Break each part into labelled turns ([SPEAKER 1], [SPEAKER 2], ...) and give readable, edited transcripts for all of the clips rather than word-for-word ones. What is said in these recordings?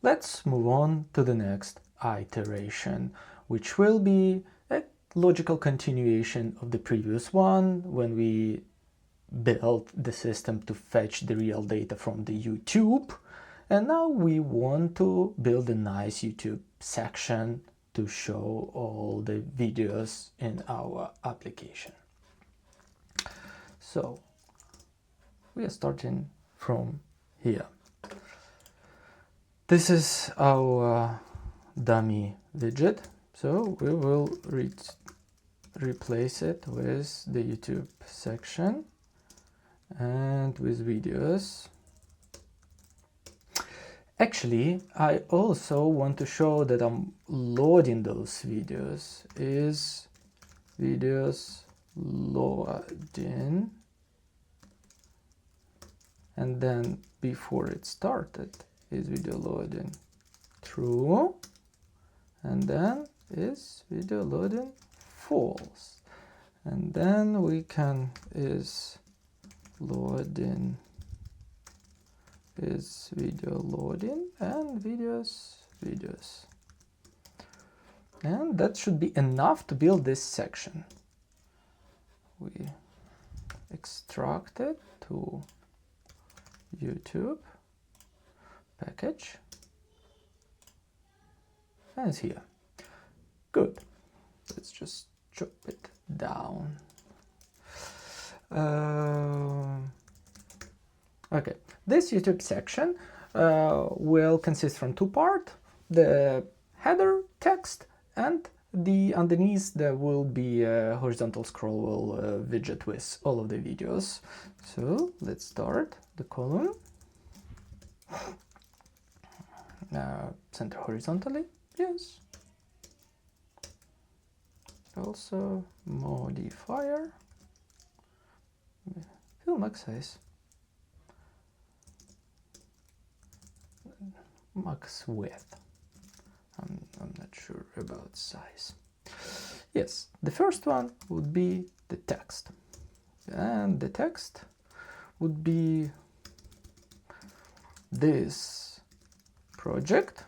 [SPEAKER 1] let's move on to the next iteration, which will be a logical continuation of the previous one when we built the system to fetch the real data from the YouTube. And now we want to build a nice YouTube section to show all the videos in our application. So we are starting from here. This is our dummy widget. So we will replace it with the YouTube section and with videos. Actually, I also want to show that I'm loading those videos. Is videos loading, and then before it started is video loading true, and then is video loading false, and then we can is loading is video loading and videos. And that should be enough to build this section. We extract it to YouTube package, and it's here. Good. Let's just chop it down. Okay, this YouTube section will consist from two parts: the header text, and the underneath there will be a horizontal scrollable widget with all of the videos. So let's start the column. Center horizontally, yes. Also modifier, fill max size, max width. I'm not sure about size. Yes, the first one would be the text, and the text would be this project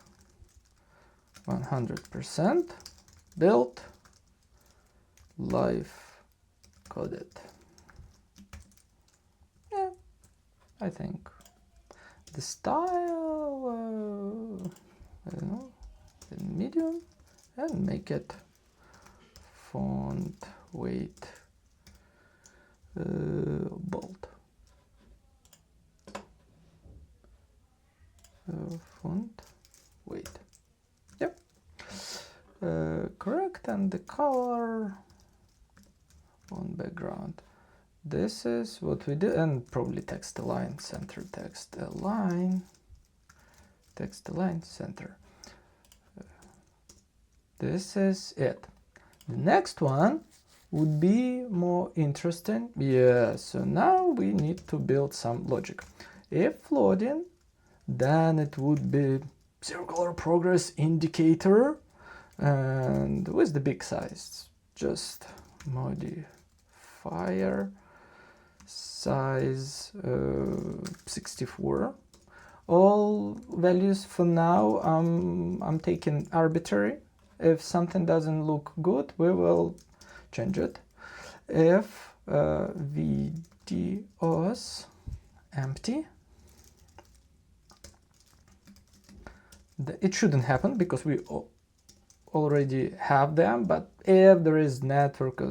[SPEAKER 1] 100% built live coded. Yeah, I think the style, I don't know, medium, and make it font weight bold. Font weight, yep, correct. And the color on background, this is what we do, and probably text align center, text align center. This is it. The next one would be more interesting. Yeah, so now we need to build some logic. If loading, then it would be CircularProgressIndicator, and with the big size, just modifier size 64. All values for now, I'm taking arbitrary. If something doesn't look good, we will change it. If videos empty, it shouldn't happen because we already have them, but if there is network,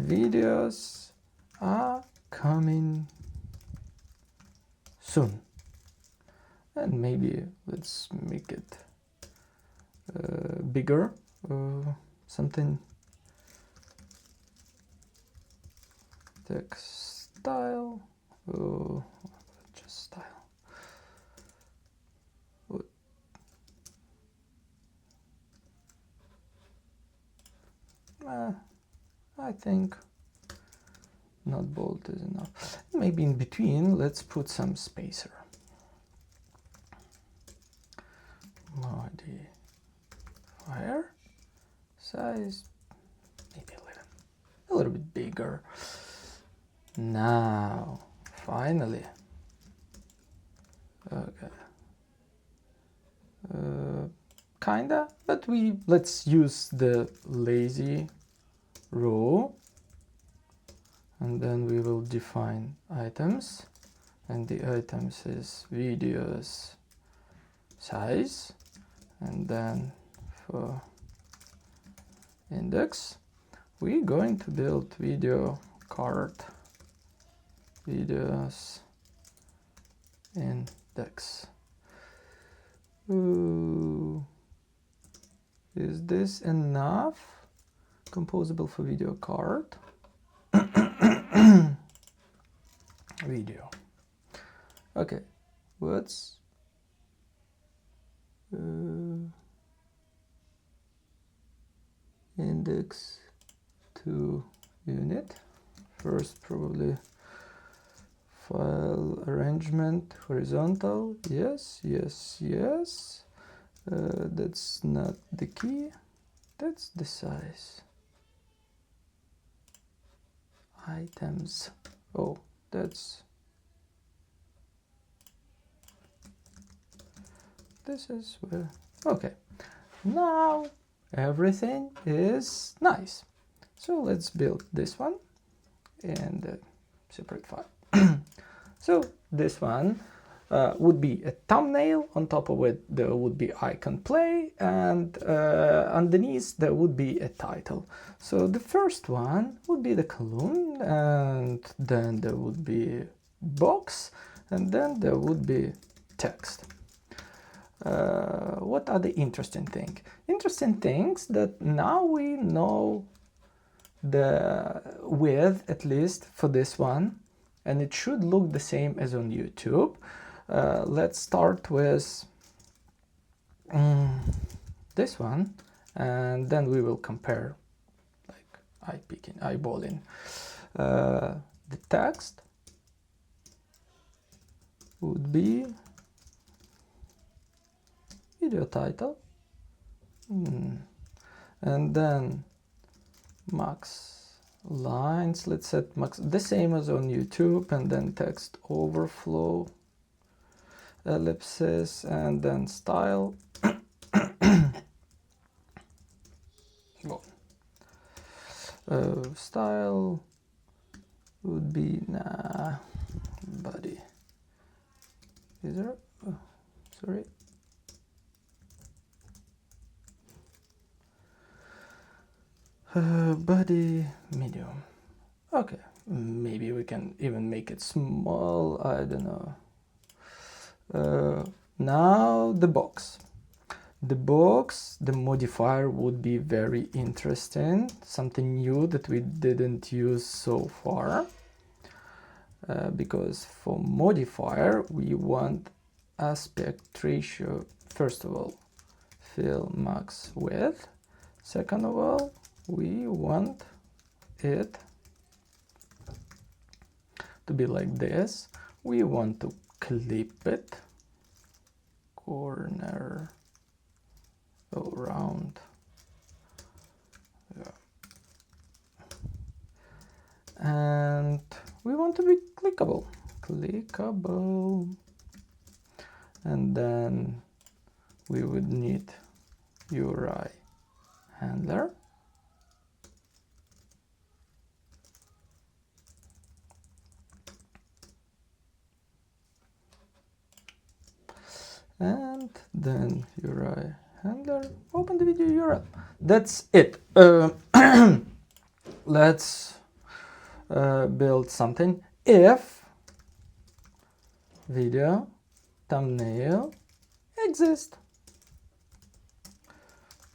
[SPEAKER 1] videos are coming soon, and maybe let's make it bigger, something text style, just style. I think not bold is enough. Maybe in between, let's put some spacer. Modifier size, maybe a little bit bigger. Now, finally, okay, kinda, but let's use the LazyRow, and then we will define items, and the items is videos size, and then for index we're going to build VideoCard videos index. Ooh. Is this enough? Composable for VideoCard. Video. Okay, what's index to unit? First, probably file arrangement horizontal. Yes, yes, yes. That's not the key. That's the size. Items. Oh, that's. This is where. Okay. Now everything is nice. So let's build this one and a separate file. So this one would be a thumbnail. On top of it there would be icon play, and underneath there would be a title. So the first one would be the column, and then there would be box, and then there would be text. What are the interesting things? Interesting things that now we know the width, at least for this one, and it should look the same as on YouTube. Let's start with this one, and then we will compare, like eyeballing. The text would be video title, and then max lines, let's set max the same as on YouTube, and then text overflow, ellipsis, and then style. Style would be body. Is there? Oh, sorry. Body medium. Okay, maybe we can even make it small. I don't know. Now the box. The box, the modifier would be very interesting, something new that we didn't use so far, because for modifier we want aspect ratio. First of all, fill max width. Second of all, we want it to be like this. We want to clip it, corner, round, yeah. And we want to be clickable, and then we would need URI handler, and then URI handler, open the video URL. That's it. Let's build something. If video thumbnail exists,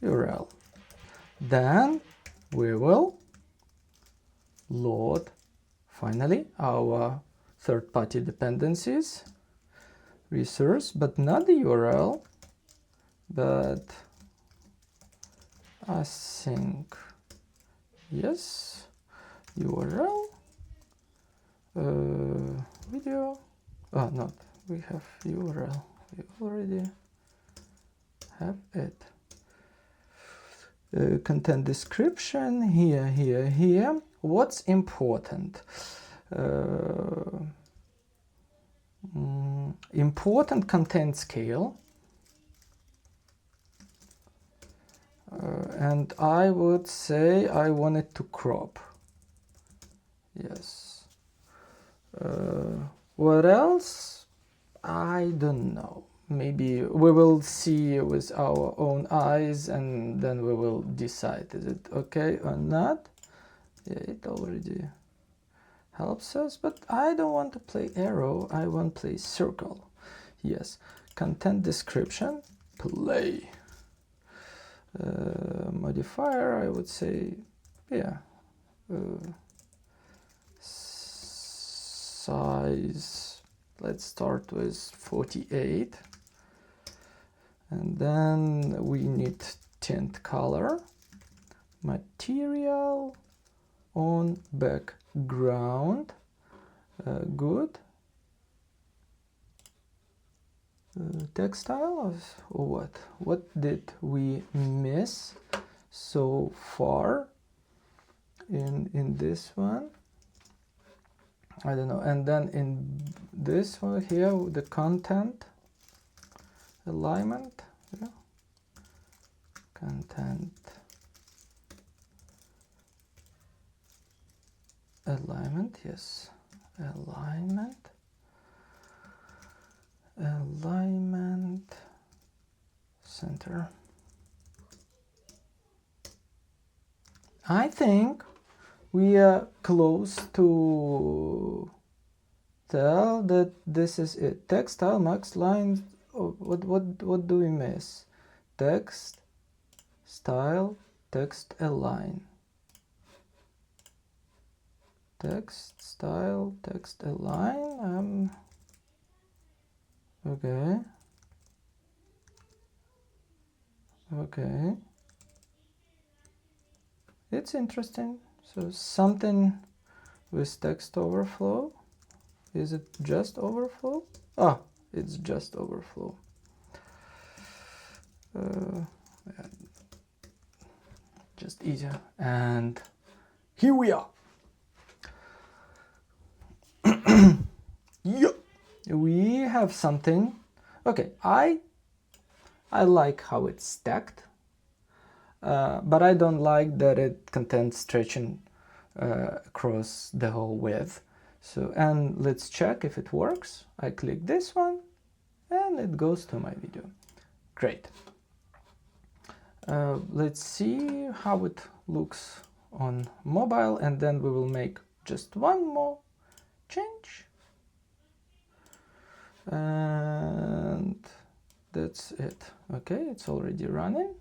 [SPEAKER 1] URL, then we will load finally our third-party dependencies resource, but not the URL, but async, yes, URL, video, not, we have URL, we already have it. Content description here. What's important? Important content scale. And I would say I want it to crop. Yes. What else? I don't know. Maybe we will see with our own eyes and then we will decide is it okay or not. Yeah, it already helps us, but I don't want to play arrow. I want to play circle. Yes. Content description, play. Modifier, I would say, yeah. Size, let's start with 48. And then we need tint color. Material on background. Good. Textile or what? What did we miss so far in this one? I don't know. And then in this one here, the content alignment, yeah. Content alignment, yes, alignment. Alignment center. I think we are close to tell that this is it. Textile max lines. Oh, what do we miss? Text style text align. Text style text align. Okay. Okay. It's interesting. So something with text overflow. Is it just overflow? Ah, it's just overflow. Yeah. Just easier. And here we are. Yeah. We have something. Okay, I like how it's stacked, but I don't like that it contains stretching across the whole width. So, and let's check if it works. I click this one and it goes to my video. Great. Let's see how it looks on mobile, and then we will make just one more change. And that's it. Okay, it's already running.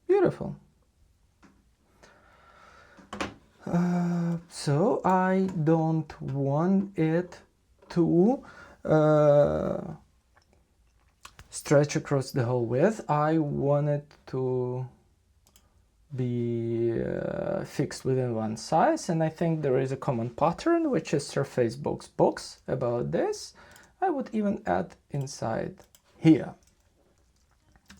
[SPEAKER 1] Beautiful. So I don't want it to stretch across the whole width. I want it to be fixed within one size, and I think there is a common pattern which is surface box box about this. I would even add inside here.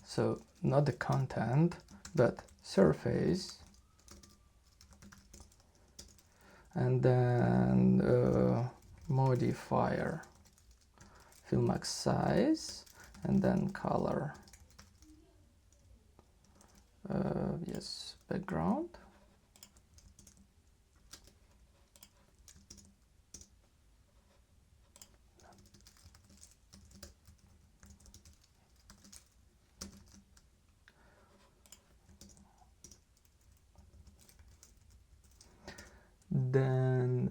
[SPEAKER 1] So not the content, but surface, and then modifier, fill max size, and then color. Yes, background. Then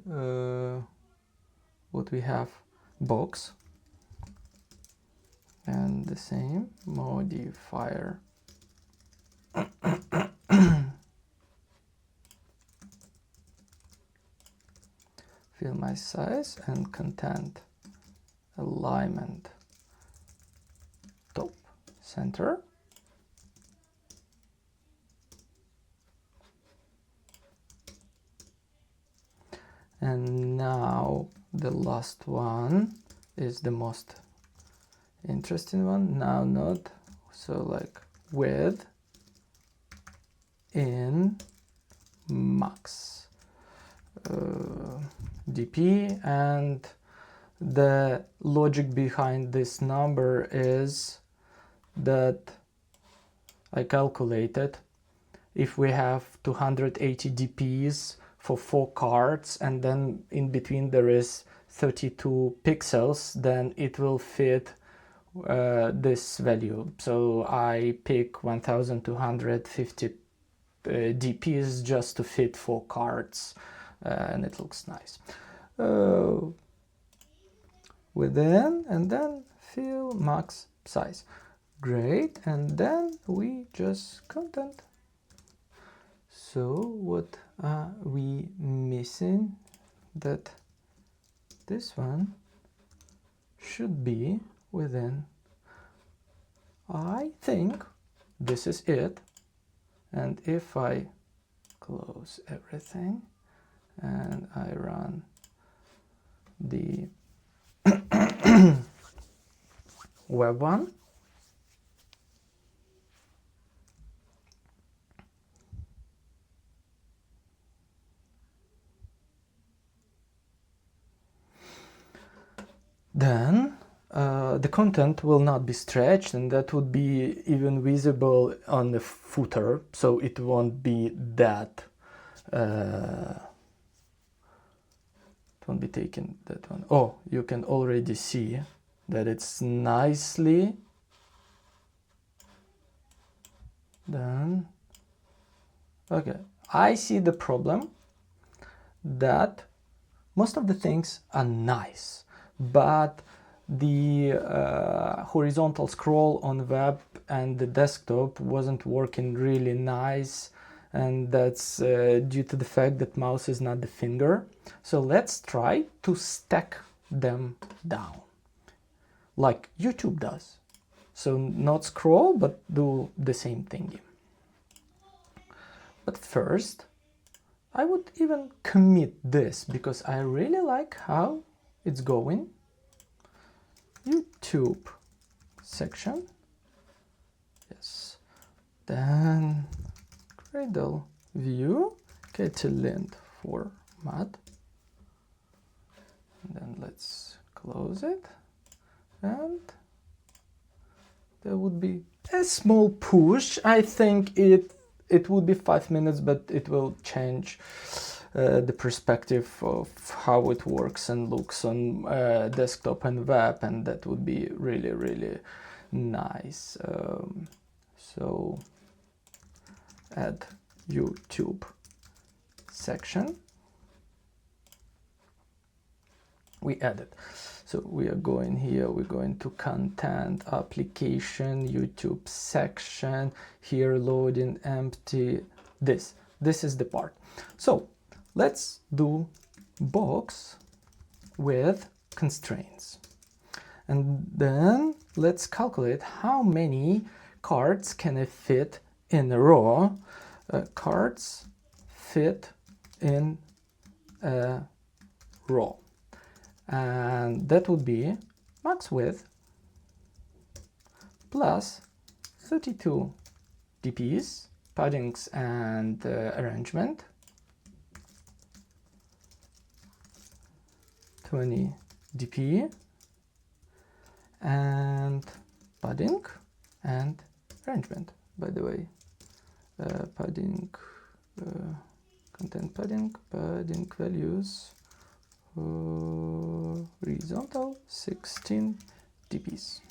[SPEAKER 1] what we have, box, and the same modifier. Fill my size and content alignment, top center. And now the last one is the most interesting one. Now not so like width in max. DP, and the logic behind this number is that I calculated if we have 280 dps for 4 cards and then in between there is 32 pixels, then it will fit this value. So I pick 1250 dps just to fit 4 cards, and it looks nice. Within, and then fill max size. Great, and then we just content. So what are we missing? That this one should be within. I think this is it. And if I close everything and I run the web one, then the content will not be stretched, and that would be even visible on the footer, so it won't be that it won't be taken that one. Oh, you can already see that it's nicely done. Okay, I see the problem that most of the things are nice, but the horizontal scroll on web and the desktop wasn't working really nice, and that's due to the fact that mouse is not the finger. So let's try to stack them down like YouTube does. So not scroll, but do the same thing. But first, I would even commit this because I really like how it's going. YouTube section, yes, then Gradle view, Kotlin format, and then let's close it, and there would be a small push. I think it would be 5 minutes, but it will change the perspective of how it works and looks on desktop and web, and that would be really, really nice. So add YouTube section. We add it. So we are going here, we're going to content, application, YouTube section, here loading, empty, this is the part. So let's do box with constraints, and then let's calculate how many cards can I fit in a row. Cards fit in a row, and that would be max width plus 32 dps, paddings and arrangement, 20 dp, and padding and arrangement. By the way, padding, content padding values, horizontal 16 dps.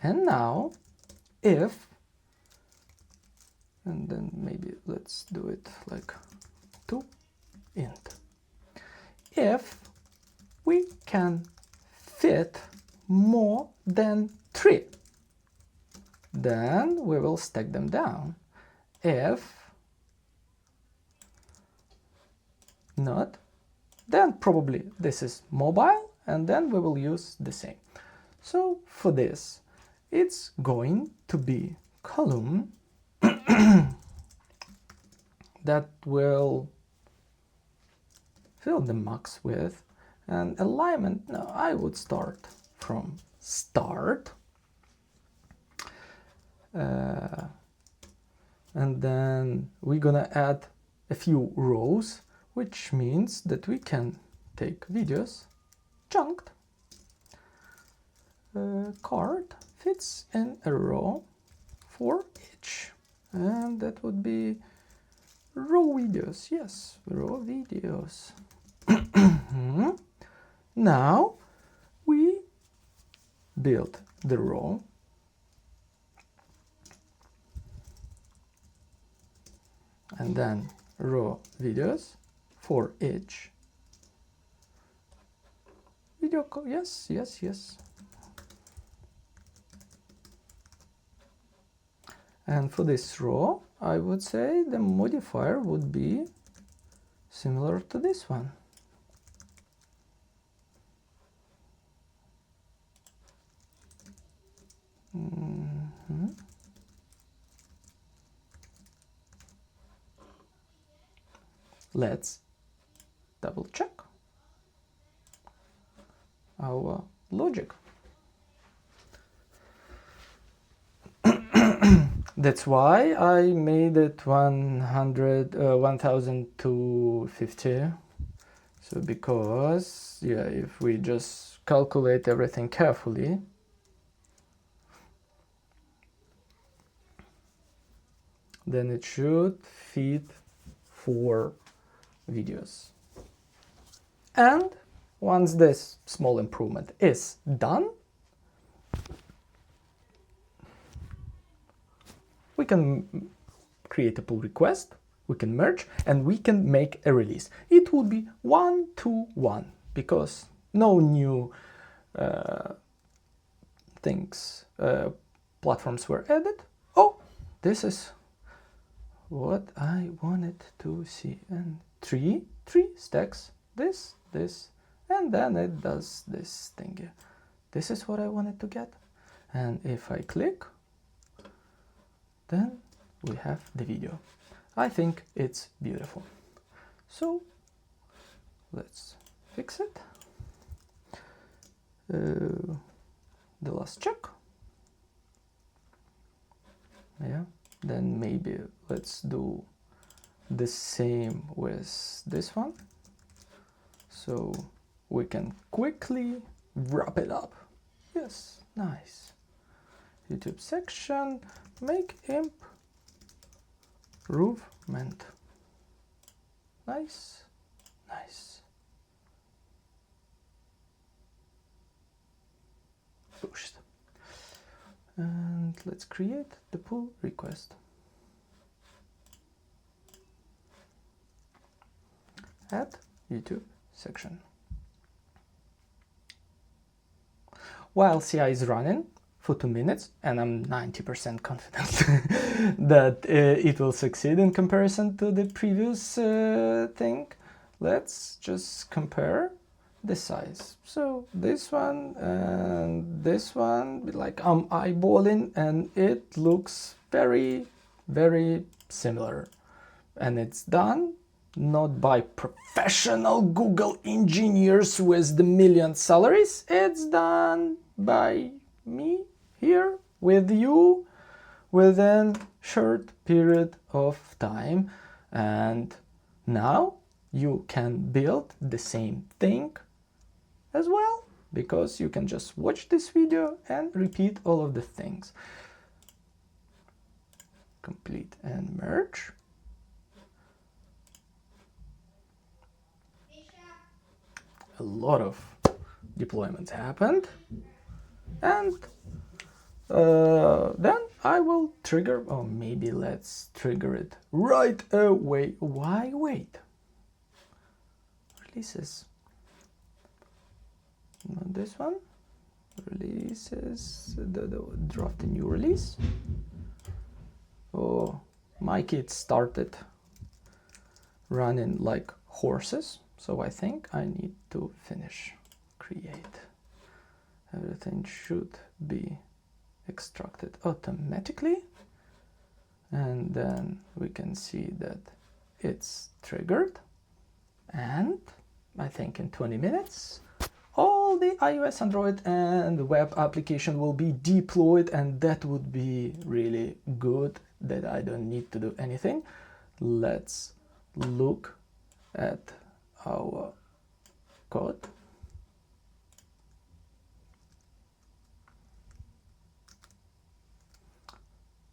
[SPEAKER 1] And now if, and then maybe let's do it like to int, if we can fit more than 3, then we will stack them down. If not, then probably this is mobile, and then we will use the same. So for this, it's going to be column that will fill the max width, and alignment. Now I would start from start, and then we're gonna add a few rows which means that we can take videos chunked. Card fits in a row for each, and that would be row videos. Yes, row videos. Now we build the row, and then row videos for each video. Yes, yes, yes. And for this row, I would say the modifier would be similar to this one. Let's double check our logic. That's why I made it 1250. So because, yeah, if we just calculate everything carefully, then it should fit 4 videos. And once this small improvement is done, we can create a pull request, we can merge, and we can make a release. It would be 1 to 1 because no new platforms were added. Oh, this is what I wanted to see. And three stacks, this, and then it does this thing here. This is what I wanted to get. And if I click, then we have the video. I think it's beautiful. So let's fix it. The last check. Yeah, then maybe let's do the same with this one. So we can quickly wrap it up. Yes, nice. YouTube section, make improvement. Nice, nice. Pushed. And let's create the pull request. Add YouTube section. While CI is running for 2 minutes, and I'm 90% confident that it will succeed in comparison to the previous thing, let's just compare the size. So this one and this one, like I'm eyeballing, and it looks very, very similar. And it's done not by professional Google engineers with the million salaries. It's done by me here with you within short period of time. And now you can build the same thing as well, because you can just watch this video and repeat all of the things. Complete and merge. A lot of deployments happened, and then I will trigger, or maybe let's trigger it right away. Why wait? Releases. Not this one. Releases. Draft a new release. Oh, my kids started running like horses. So I think I need to finish create. Everything should be extracted automatically. And then we can see that it's triggered. And I think in 20 minutes, all the iOS, Android, and web application will be deployed. And that would be really good, that I don't need to do anything. Let's look at our code.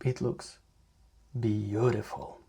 [SPEAKER 1] It looks beautiful.